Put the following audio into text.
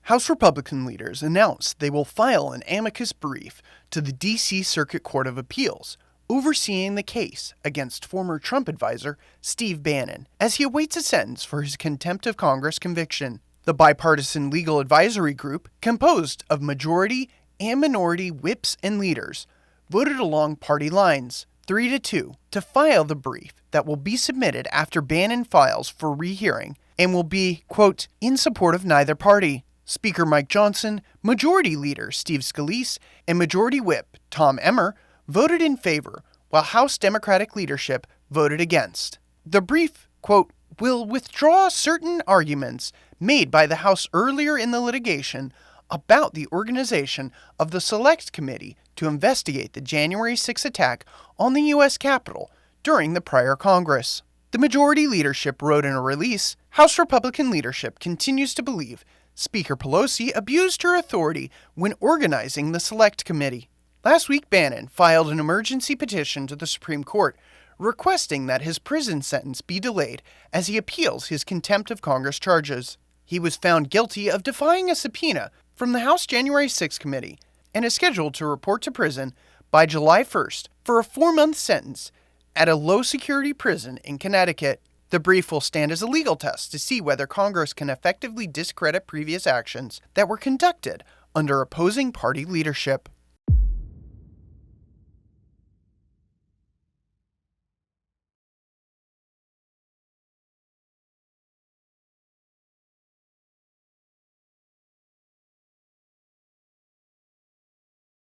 House Republican leaders announced they will file an amicus brief to the D.C. Circuit Court of Appeals, overseeing the case against former Trump advisor Steve Bannon, as he awaits a sentence for his contempt of Congress conviction. The Bipartisan Legal Advisory Group, composed of majority and minority whips and leaders, voted along party lines, 3-2, to file the brief that will be submitted after Bannon files for rehearing and will be, quote, in support of neither party. Speaker Mike Johnson, Majority Leader Steve Scalise, and Majority Whip Tom Emmer voted in favor, while House Democratic leadership voted against. The brief, quote, will withdraw certain arguments made by the House earlier in the litigation about the organization of the Select Committee to investigate the January 6 attack on the U.S. Capitol during the prior Congress. The majority leadership wrote in a release, House Republican leadership continues to believe Speaker Pelosi abused her authority when organizing the Select Committee. Last week, Bannon filed an emergency petition to the Supreme Court requesting that his prison sentence be delayed as he appeals his contempt of Congress charges. He was found guilty of defying a subpoena from the House January 6 committee and is scheduled to report to prison by July 1st for a 4-month sentence at a low-security prison in Connecticut. The brief will stand as a legal test to see whether Congress can effectively discredit previous actions that were conducted under opposing party leadership.